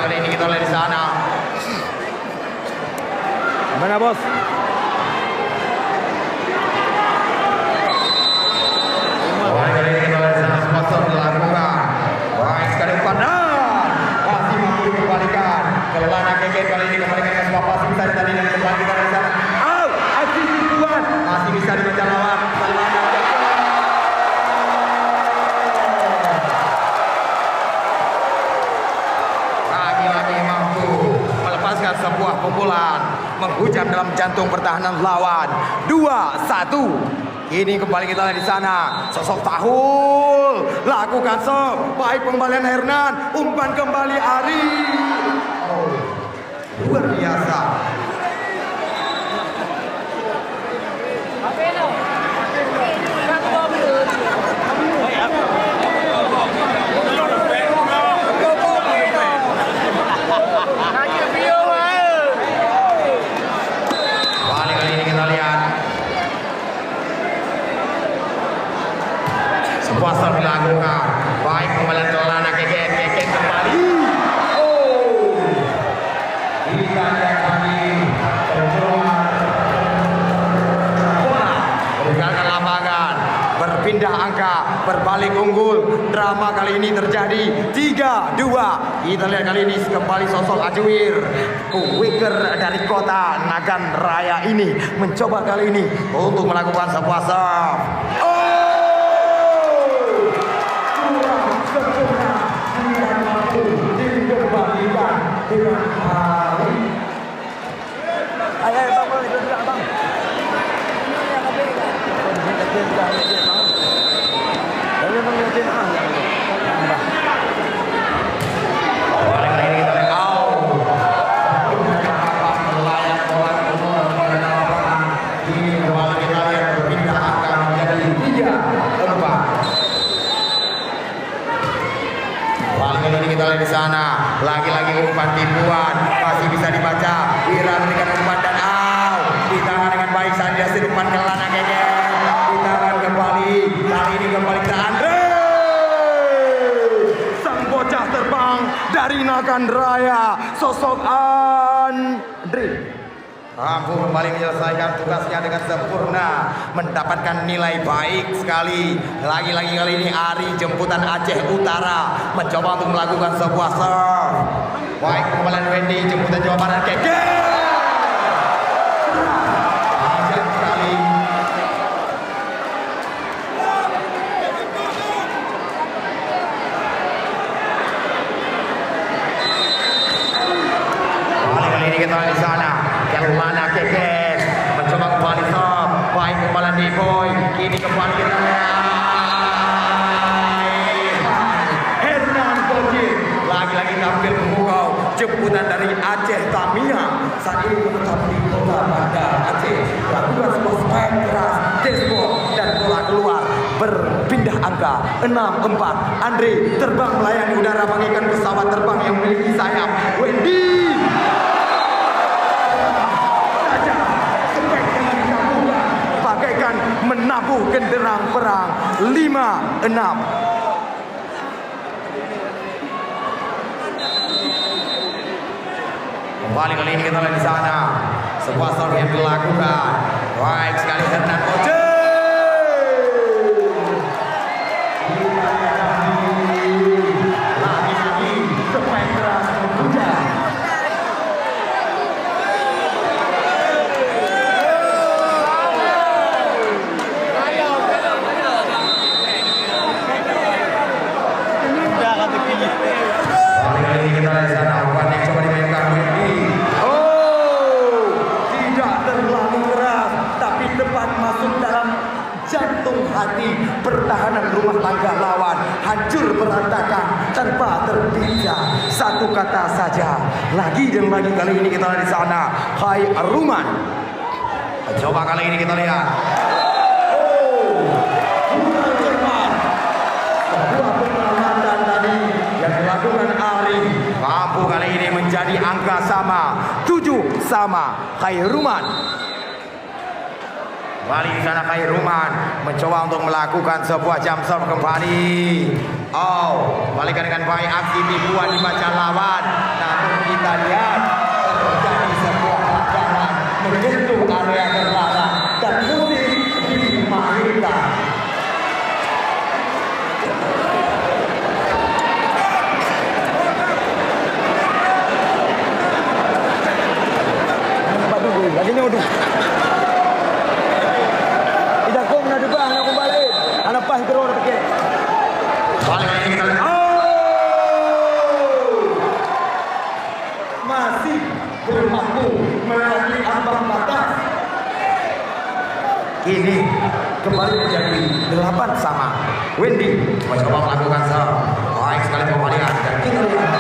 Kali ini kita lihat di sana. Mana bos? Kali ini kita lihat di sana sponsor dilakukan. Baik sekali kanan. Masih mampu dikembalikan. Kelana keket kali ini kembalikan ke sebuah passing tadi dan kembali kita lihat di sana. Aksi kuat. Masih bisa dibaca lawan. Sebuah pukulan menghujam dalam jantung pertahanan lawan. 2-1. Ini kembali kita lihat di sana. Sosok Tahul lakukan serve. Baik pembalian Hernan, umpan kembali Ari. Luar biasa. Puasa dilakukan. Baik kembali Kelana keket kembali. Kita lihat kami terkeluar bola meninggalkan lapangan, berpindah angka, berbalik unggul. Drama kali ini terjadi 3-2. Kita lihat kali ini kembali sosok Ajuir, winger dari kota Nagan Raya ini mencoba kali ini untuk melakukan sebuah serve. Di sana lagi-lagi umpan tipuan masih bisa dibaca. Wira memberikan umpan dan di tangan dengan baik Sandiasin umpan ke Lana Keket. Di tangan kembali, kali ini kembali ke Andre. Sang bocah terbang dari Nagan Raya, sosok Andre mampu kembali menyelesaikan tugasnya dengan sempurna, mendapatkan nilai baik sekali. Lagi-lagi kali ini Ari jemputan Aceh Utara mencoba untuk melakukan sebuah serve. Baik kembali Wendy jemputan Jawa Barat Keke. Ajaib sekali. Kali ini kita di sana. Kelana Keket mencoba kembali serve. Baik kembali di boy. Kini kembali kita Hernan Bojir lagi-lagi tampil memukau. Jemputan dari Aceh Tamia saat ini menetap di kota Banda Aceh. Lakukan sebuah spike keras, dashboard dan bola keluar. Berpindah angka 6-4. Andre terbang melayani udara bagaikan pesawat terbang yang memiliki sayap. Wendy menabuh genderang perang. 5-6. Kembali kali ini kita lihat di sana sebuah serve yang dilakukan. Baik sekali Hernan Oce. Lagi-lagi spike keras hujan. Kali ini kita lihat sana umpan yang coba dimainkan Wendy. Oh, tidak terlalu keras, tapi tepat masuk dalam jantung hati. Pertahanan rumah tangga lawan hancur berantakan tanpa terpisah. Satu kata saja, lagi dan lagi. Kali ini kita lihat di sana, Hai Ruman. Coba kali ini kita lihat. Yang dilakukan Ari mampu kali ini menjadi angka sama 7 sama Khairuman. Kembali di sana Khairuman mencoba untuk melakukan sebuah jump serve kembali. Oh, balikan dengan baik aksi tipuan dibaca lawan. Namun kita lihat terjadi sebuah pelanggaran menyentuh area terlarang dan musik dimainkan. Lagi nyodok. Tidak kau nak depan, nak kembali. Anak pas terus nak pakai. Balik lagi kita lihat. Masih belum mampu melewati ambang batas. Kini kembali menjadi 8 sama. Wendy mencoba melakukan serve. Baik sekali pembalikan dan kita lihat.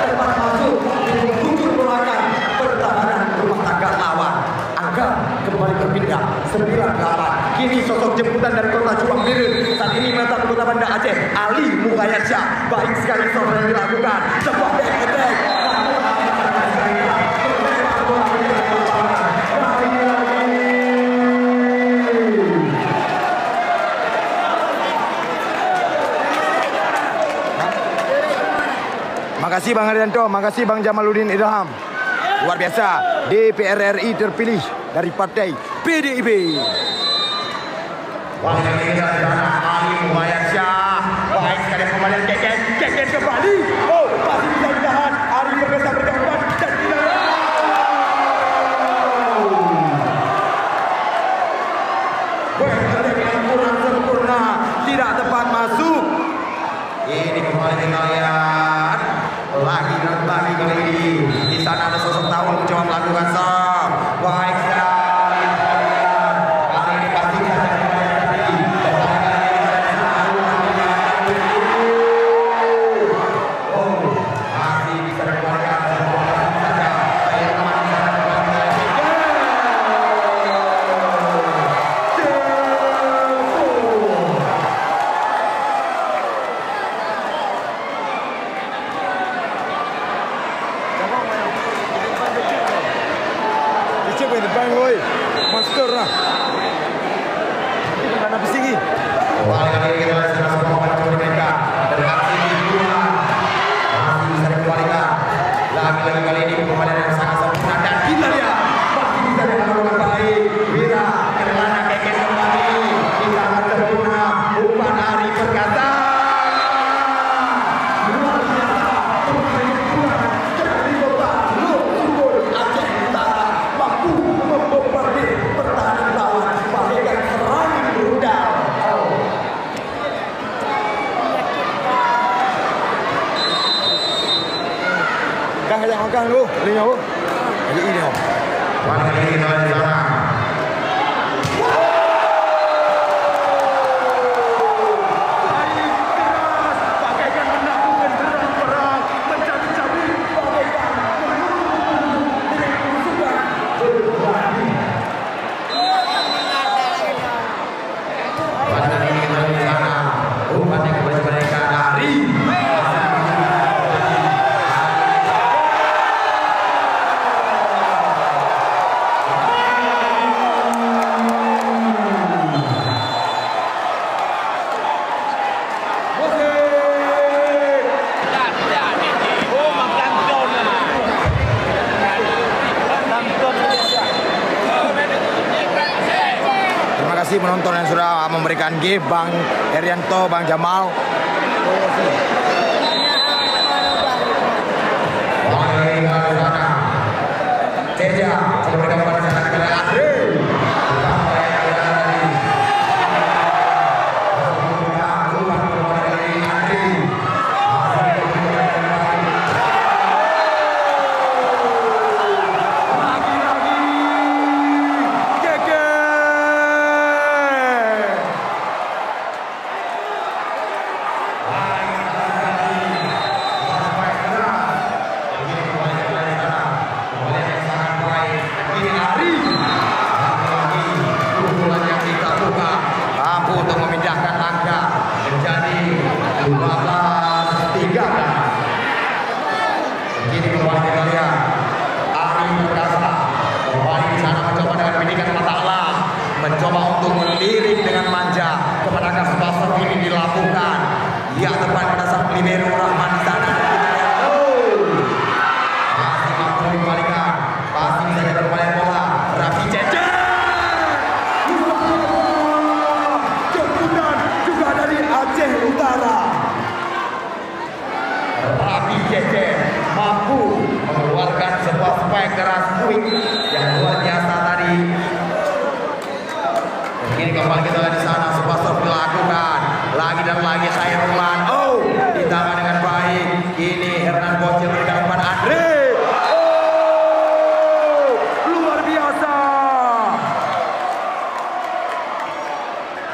Tepat masuk di ujung belakang pertahanan rumah tangga lawan. Angka kembali berpindah 9-8. Kini sosok jemputan dari kota Juang Biru. Saat ini menatap kota Banda Aceh, Ali Muhayyadsyah. Baik sekali serve yang dilakukan. Sebuah back attack. Makasih Bang Arianto, makasih Bang Jamaluddin Idham. Luar biasa, DPR RI terpilih dari partai PDIP. Wah, ini adalah Ali Muhayyadsyah. Baik sekali pembalian keken kembali. Oh, masih bisa ditahan. Ali bergeser berdepan dan tidak. Yang kurang sempurna, tidak tepat masuk. Ini kembali kita lihat. Lagi dan lagi kali ini di sana ada sosok tahun mencoba melakukan serve. Baik sekali. Kali ini pasti bisa terjadi. Oh, masih bisa dikembalikan. Depan woi, monster lah. Bukan habis lagi. Kembali kali ini kita lihat semua pemain coba dimainkan dan aksi dibuat masih bisa dikembalikan. Lagi kali ini pemain yang sangat sempurna dan kita lihat masih bisa dilakukan baik. Wira Kerlana keken kembali. Kita akan sempurna. Umpan Ari Perkasa. Yang makan lu, beli nyawa. Jadi ini oh. Mana ini kita di sana. Bagaikan menakutkan derang perang mencabik-cabik bagaikan sudah berlari. Mana ini kita di sana. Umpan yang kembali mereka dari. Terima kasih penonton yang sudah memberikan gift, Bang Herianto, Bang Jamal. Teja, memberikan kepada sana kepada Andre. 15-13. Kini kembali kita lihat Ari Perkasa kembali di sana mencoba dengan pendidikan mata mencoba untuk melirik dengan manja kepada Kasbasar ini dilakukan. Ya tepat pada sang libero Rahman di sana. Masih mampu dikembalikan, masih bisa jadi kembali bola. Rafi Cece. Jemputan juga dari Aceh Utara. Rafi Cece mampu mengeluarkan sebuah spike keras quick yang luar biasa tadi. Ini kembali kita lihat di sana sebuah serve dilakukan lagi dan lagi Khairullah. Oh, ditangani dengan baik. Kini Hernan Bocil berikan umpan Andre. Oh, luar biasa.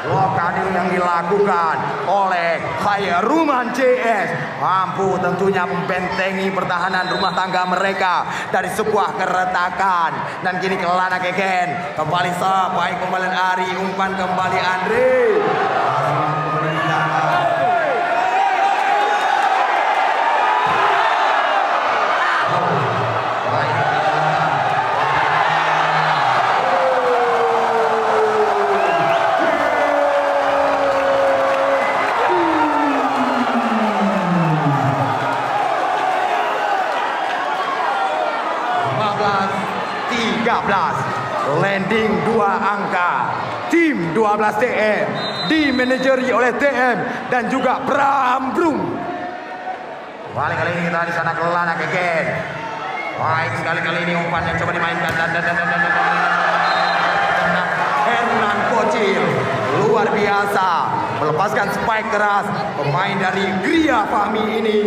Blokade yang dilakukan oleh Khairullah CS mampu tentunya membentengi pertahanan rumah tangga mereka dari sebuah keretakan. Dan kini Kelana Keken kembali baik kembali Ari, umpan kembali Andre. Landing 2 angka. Tim 12 TM dimanajeri oleh TM dan juga Bram Brum. Kali ini kita di sana Kelana Keken. Baik sekali kali ini umpan yang coba dimainkan dan Hernan Bocil luar biasa melepaskan spike keras pemain dari Gria Fahmi ini.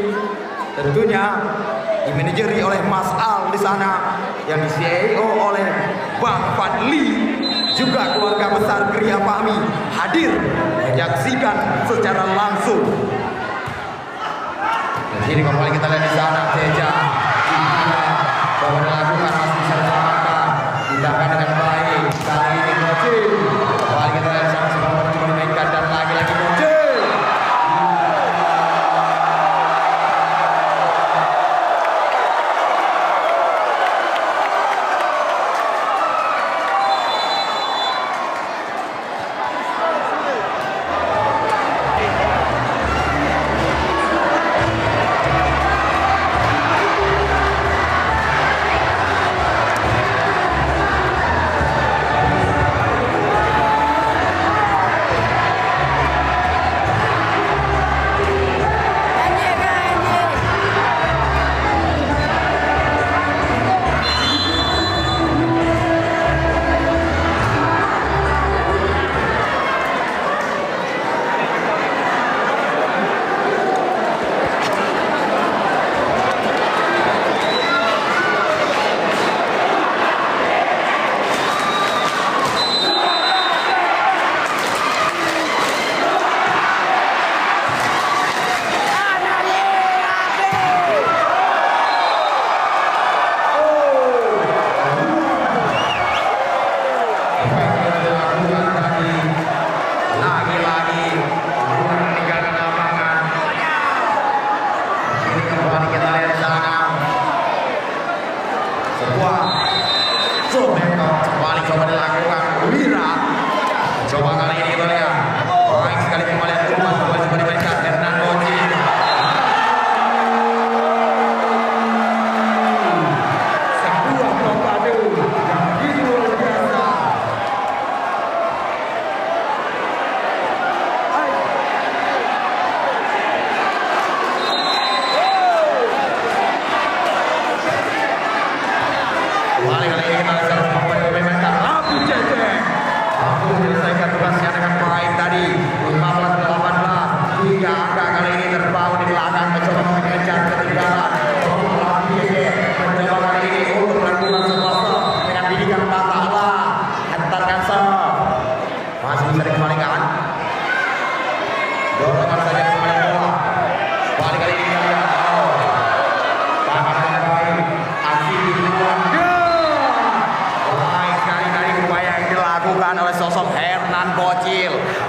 Tentunya dimanajeri oleh Mas Al di sana yang di CEO oleh Bang Fadli, juga keluarga besar Gria Fahmi hadir menyaksikan secara langsung. Dan sini kembali kita lihat di sana Teja bahwa dilakukan masih bisa diselamatkan, tindakan dengan baik. Kali ini Bocil kembali kita lihat di sana sebelum mencoba dimainkan dan lagi-lagi Bocil.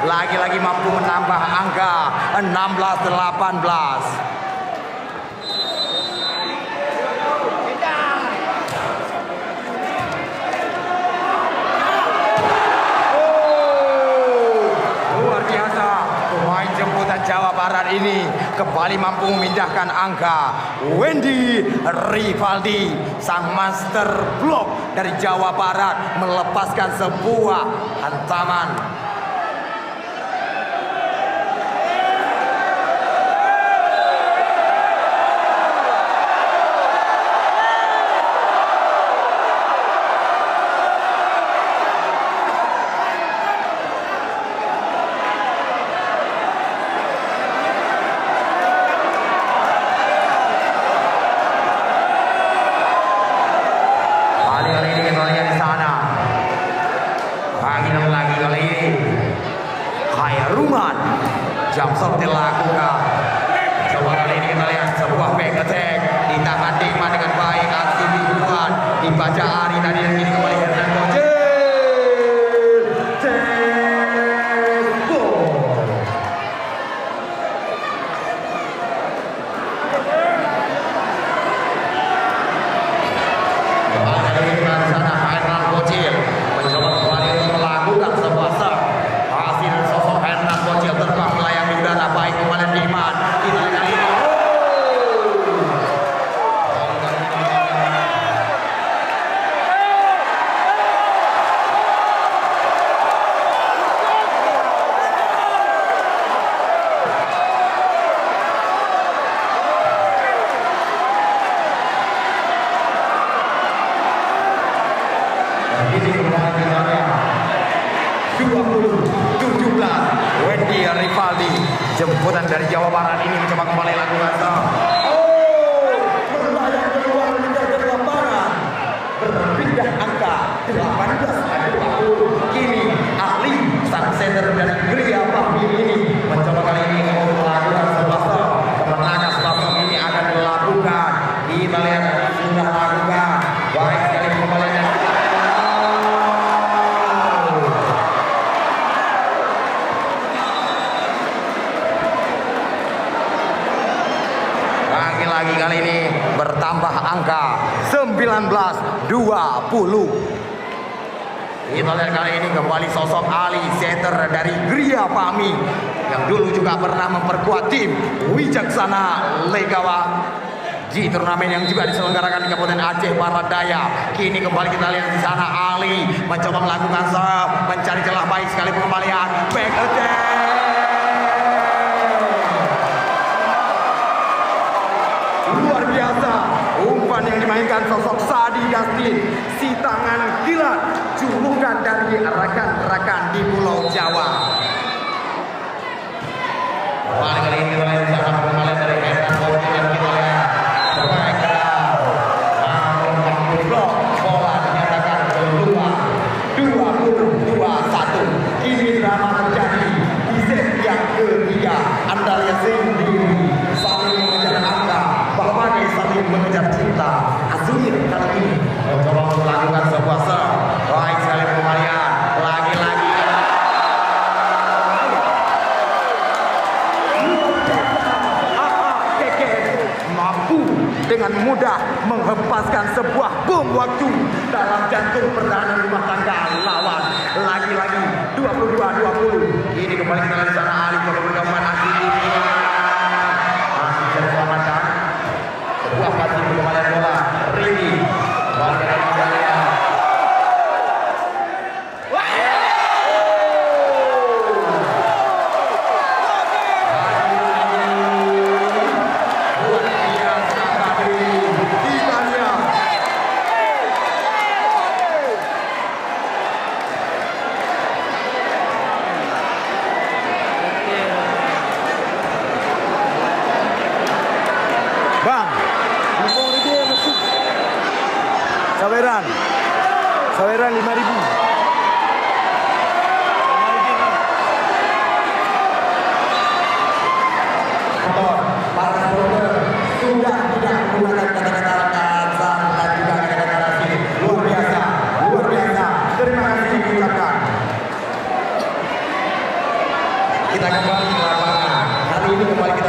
Lagi-lagi mampu menambah angka 16 18. Luar biasa, pemain jemputan Jawa Barat ini kembali mampu memindahkan angka. Wendy Rivaldi, sang master block dari Jawa Barat, melepaskan sebuah hantaman. Jam shot dilakukan. Coba kali ini kita lihat sebuah back attack di tangan Dima dengan baik. Aksi dibuat dibaca Ari tadi, dan kini kembali Hernando. Wendy Rivaldi, jemputan dari Jawa Barat ini mencoba kembali lakukan berlayar keluar mengejar lapangan, berpindah angka 18-20. Kini ahli sang center dari Gria Fahmi ini mencoba kali ini untuk melakukan sebuah kemenangan. Sebuah ini akan dilakukan. Kita lihat sudah lakukan baik sekali kembalinya. Lagi kali ini bertambah angka 19-20. Kita lihat kali ini kembali sosok Ali, setter dari Gria Fahmi yang dulu juga pernah memperkuat tim Wijaksana Legawa di turnamen yang juga diselenggarakan di Kabupaten Aceh Barat Daya. Kini kembali kita lihat di sana Ali mencoba melakukan serve, mencari celah baik sekali pengembalian back attack. Luar biasa umpan yang dimainkan sosok Sadi Dustin, si tangan kilat, julukan dari rekan-rekan di Pulau Jawa. Kali ini kita lihat sangat kembali dari Hernando, dan kita lihat terbaik blok bola dinyatakan keluar 22-1. Kini drama terjadi di set yang ketiga. Anda lihat sendiri saling mengejar angka, bahkan saling mengejar cinta. Azir kali ini mencoba melakukan sebuah serve baik sekali pengembalian. Lagi-lagi mampu dengan mudah menghempaskan sebuah bom waktu dalam jantung pertahanan rumah tangga lawan. Lagi-lagi 22-20. Ini kembali kita lihat di sana Ali coba bergabung aksi ini. Masih bisa diselamatkan. Sebuah pasti pengembalian bola. Riki kembali ke dalam area. Saweran 5.000. Para supporter sudah tidak menggunakan kata-kata kasar dan juga kata-kata rasis. Luar biasa, luar biasa. Terima kasih diucapkan. Kita kembali ke lapangan. Kali ini kembali kita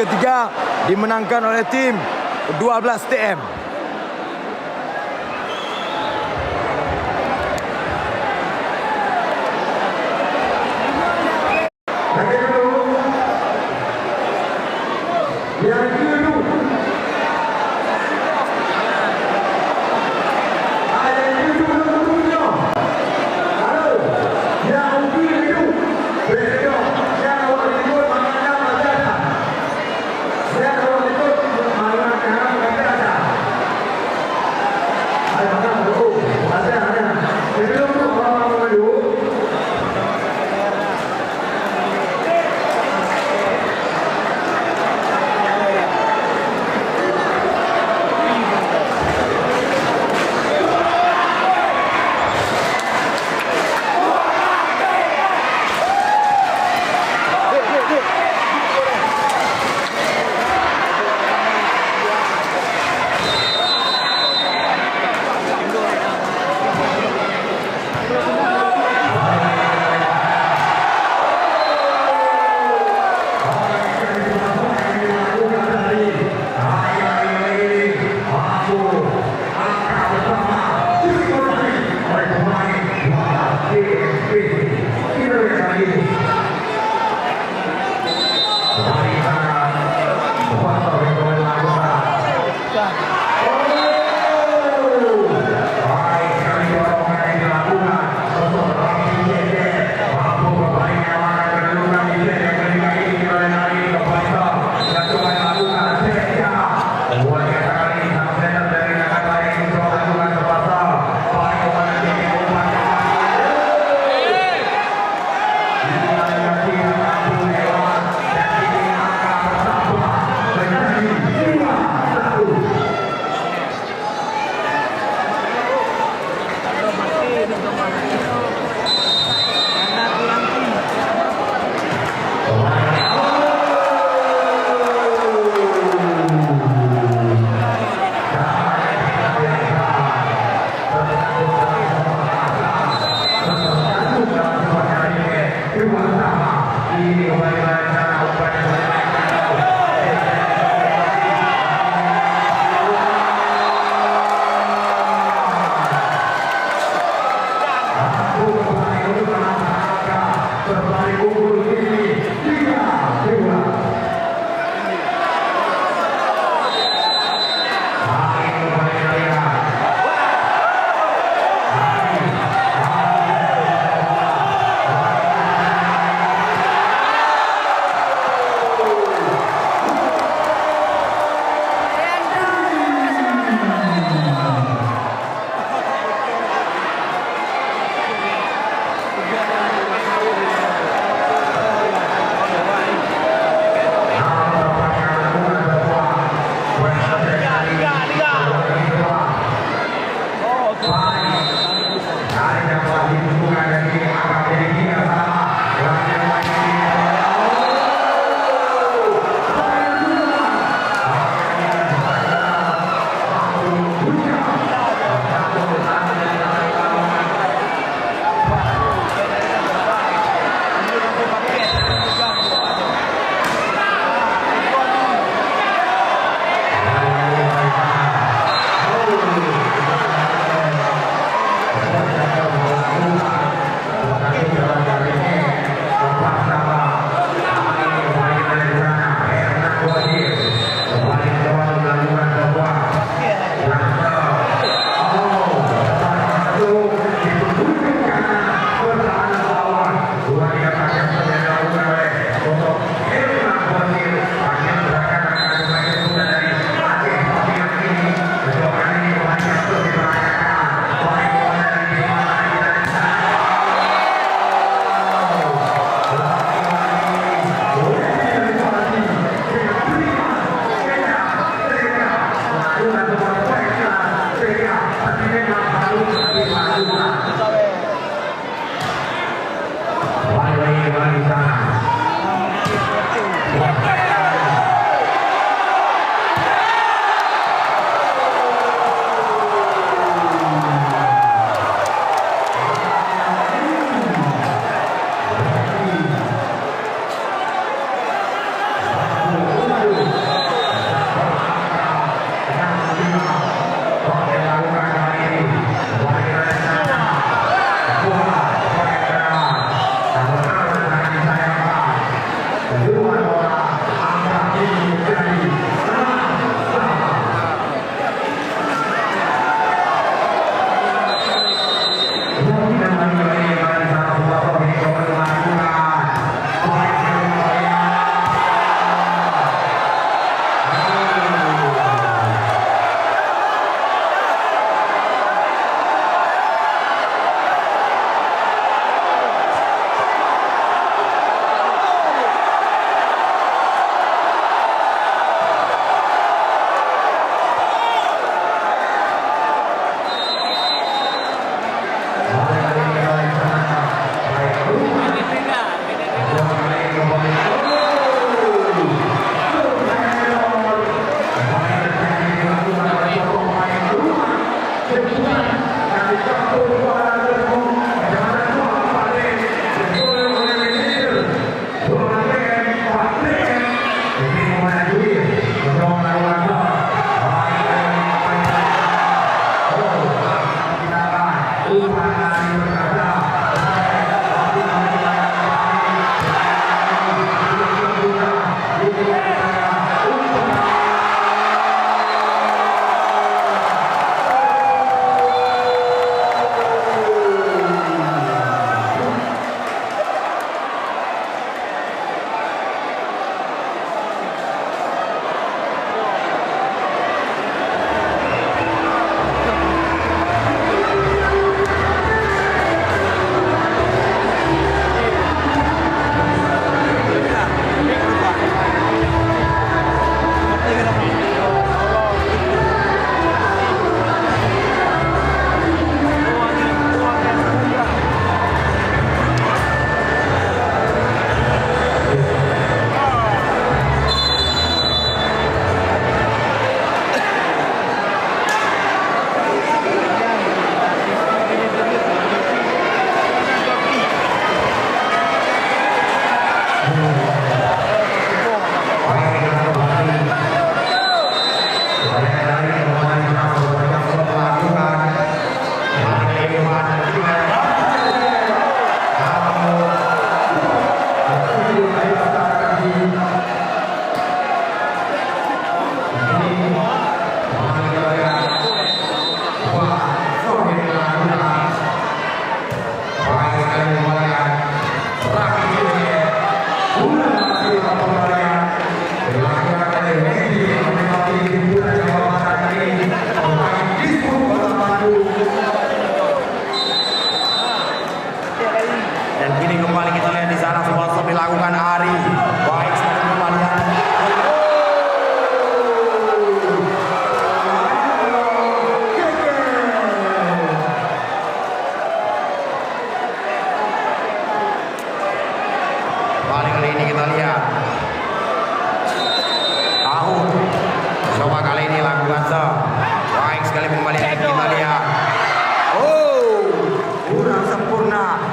ketiga dimenangkan oleh tim 12 TM.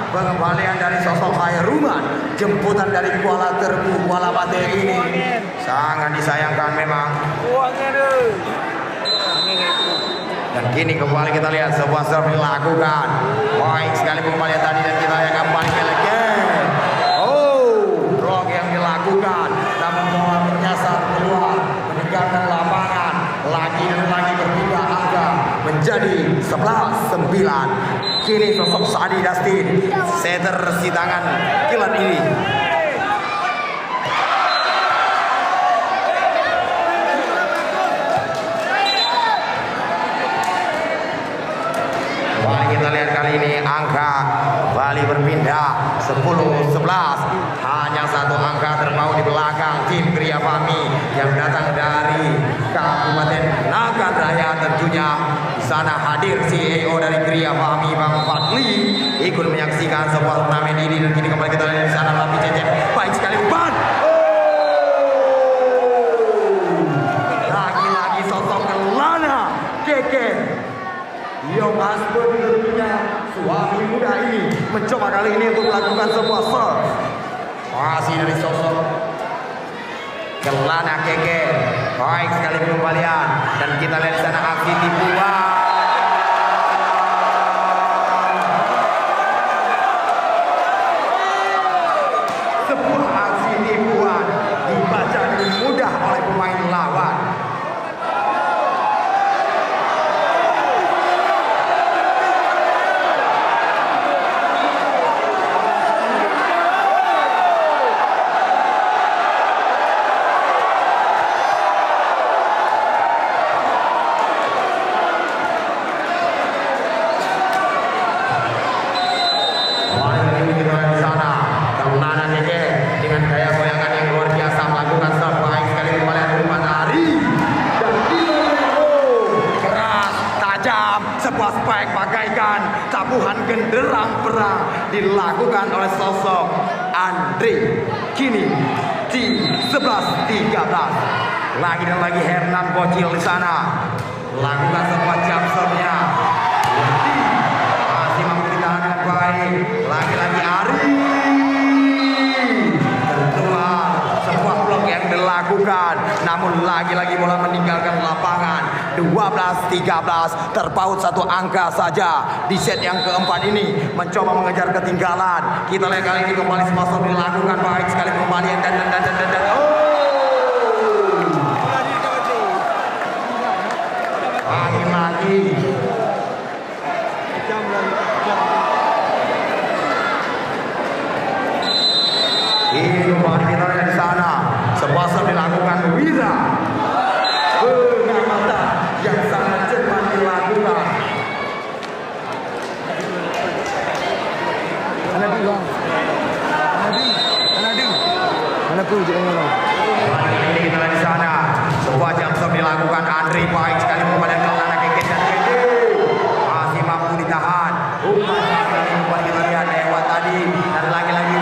Pengembalian dari sosok Khairuman, jemputan dari Kuala Terbu, Kuala Bate ini sangat disayangkan memang. Dan kini kembali kita lihat sebuah serve dilakukan. Baik sekali pengembalian tadi dan kita lihat kembali ke legend. Block yang dilakukan, namun bola menyasar keluar, meninggalkan lapangan. Lagi dan lagi berpindah angka menjadi 11-9. Kini sosok Sadi Dastin, setter si tangan kilat ini. Kembali kita lihat kali ini angka Bali berpindah 10-11. Hanya satu angka terpaut di belakang tim Gria Fahmi yang datang dari Kabupaten Nagan Raya. Tentunya di sana hadir CEO dari Gria Fahmi Bang Fadli ikut menyaksikan sebuah turnamen ini. Dan kini kembali kita lihat di sana Rapi Cecep, baik sekali umpan. Lagi-lagi sosok Kelana Keke Yo Husband tentunya suami muda ini mencoba kali ini untuk melakukan sebuah serve. Masih dari sosok Kelana Keke, baik sekali pengembalian dan kita lihat di sana aksi tipuan. Sebuah aksi tipuan dibaca dengan mudah oleh pemain lawan. Sebuah spike bagaikan tabuhan genderang perang dilakukan oleh sosok Andre. Kini di 11-13. Lagi dan lagi Hernan Bocil di sana lakukan sebuah jump shot-nya. Lagi-lagi bola meninggalkan lapangan. 12-13, terpaut satu angka saja di set yang keempat ini. Mencoba mengejar ketinggalan. Kita lihat kali ini kembali Sepasok dilakukan baik sekali kembalian dan lagi. Ini kembali kita lihat di sana. Sepasok dilakukan Wira. Pengamatan yang sangat cepat dilakukan. Ini kita lihat di sana. Sebuah jump stop dilakukan Andre baik sekali kepada Kelana Keket dan Keke. Masih mampu ditahan. Kembali kita lihat lewat tadi dan lagi-lagi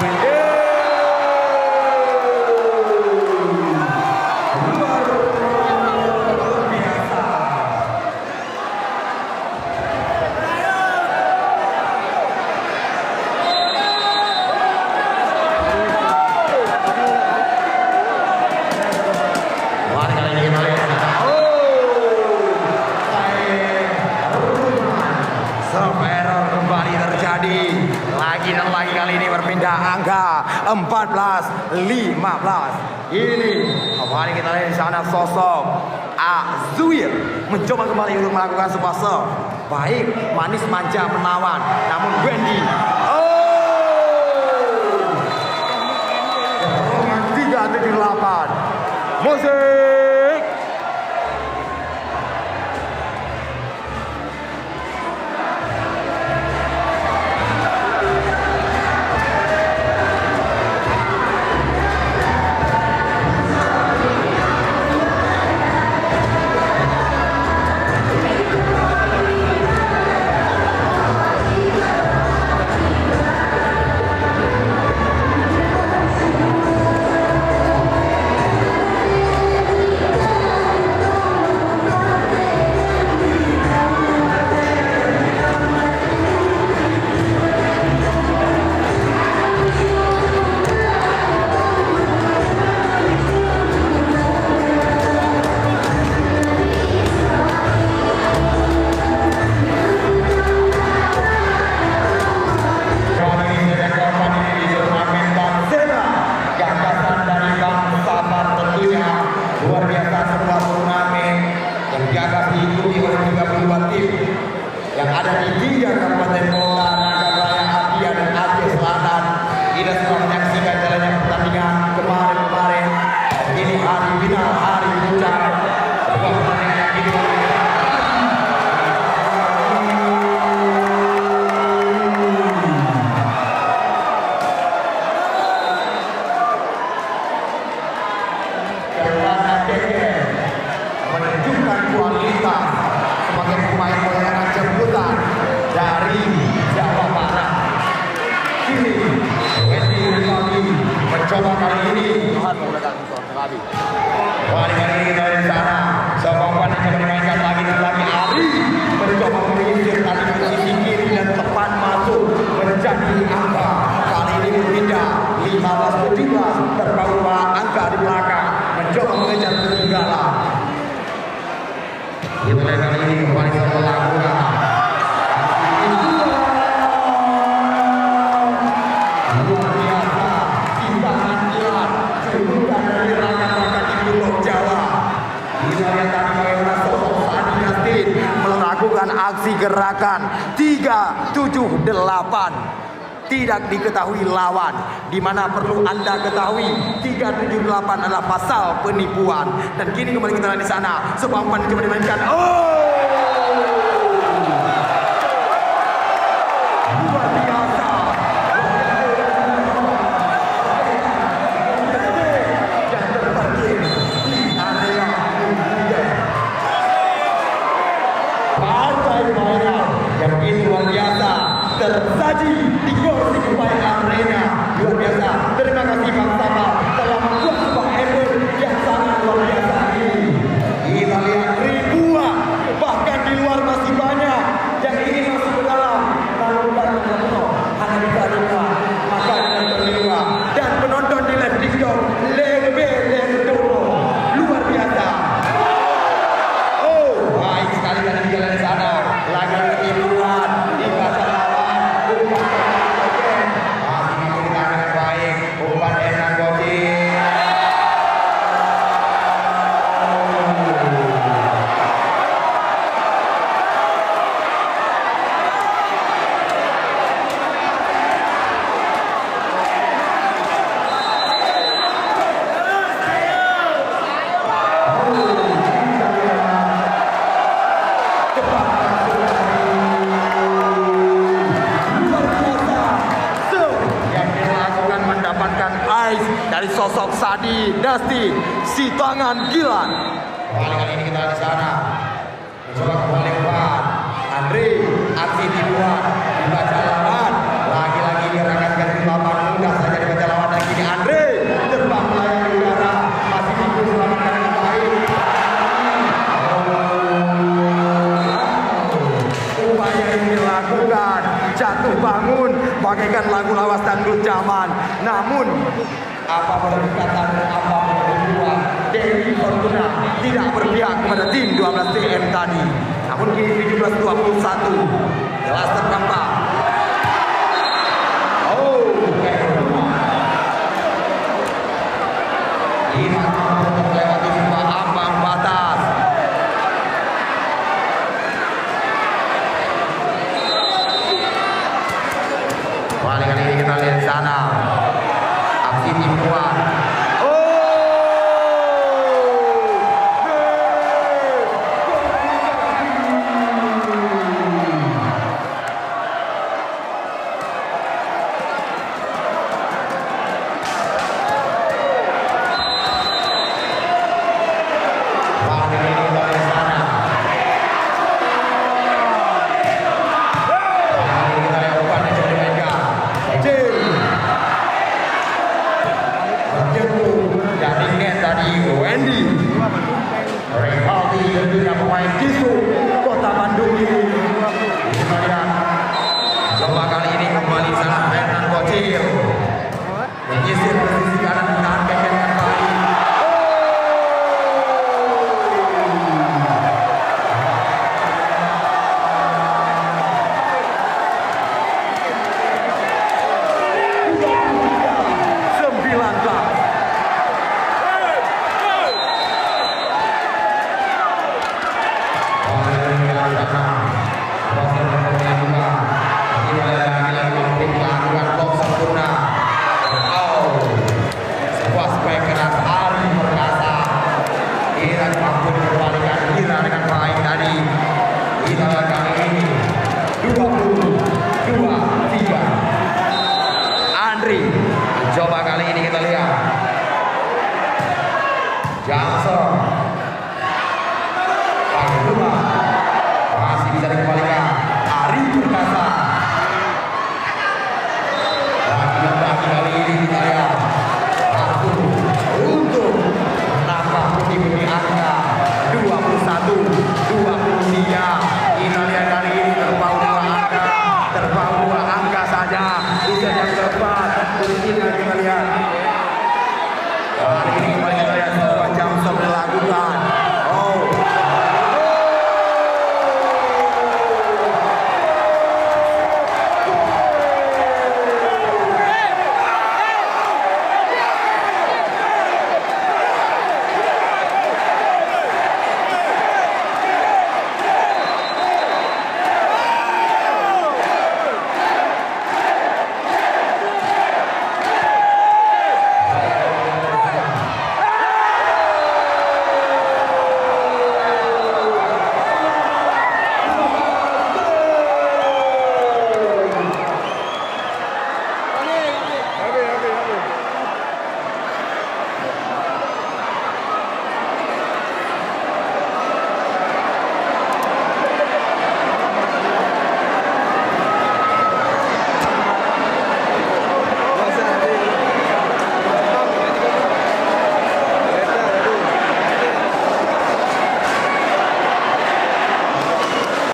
lagi kali ini berpindah angka 14-15. Ini kembali kita lihat di sana sosok Azuir mencoba kembali untuk melakukan sebuah serve. Baik, manis manja menawan, namun Wendy 3-8 musik. Yang ada di 3 kabupaten kota, Naga Raya, Adia dan Aceh Selatan. Kita sudah menyaksikan jalannya pertandingan kemarin. Ini hari final, hari puncak. Sebuah pertandingan yang ini menunjukkan kualitas sebagai pemain bola jemputan dari Jawa Barat. Kini Wendy Rizali mencoba kali ini. Kali ini kita di sana. Sebuah umpan yang coba dimainkan lagi dan lagi. Ali mencoba menyisir tadi posisi kiri dan tepat masuk menjadi angka. Kali ini berpindah 15-17, terpaut angka di belakang mencoba mengejar ketinggalan. Kita lihat kali ini kembali kita lakukan. Luar biasa, timbangan kilat, jemputan dari rakan-rakan di Pulau Jawa. Kita lihat tadi bagaimana sosok Sani Justin melakukan aksi gerakan 378. Tidak diketahui lawan, di mana perlu Anda ketahui 378 adalah pasal penipuan. Dan kini kembali kita lihat di sana, sebuah umpan coba dimainkan. Luar biasa. Dan terparkir di area partai mainan yang ini luar biasa. Tersaji di kursi Kupai Arena. Luar biasa. Terima kasih Bang Sama telah membuat sebuah event yang sangat luar biasa ini. Kita lihat ribuan, bahkan di luar masih banyak yang ingin masuk ke dalam. Namun baru hanya bisa dengar, maka terlihat dan penonton di live TikTok lebih luar biasa. Adi Dasti si tangan Gilan. Kali ini kita di sana. Coba kembali umpan. Andre aksi tiduran dibaca lawan. Lagi-lagi gerakan garis lawan mudah saja dibaca lawan dan kini Andre terbang melayang di udara masih mampu selamatkan dengan baik. Upaya ini dilakukan jatuh bangun bagaikan lagu lawas dangdut zaman. Namun apa berdekatan apa berdua Dewi Fortuna tidak berpihak kepada tim 12 TM tadi. Namun kini 17-21 jelas terdampak. Ini melewati sebuah ambang batas. Kali ini kita lihat sana aksi tipuan. Coba kali ini kembali sana Hernan Bocil menyisir posisi kanan ditahan beken dengan baik.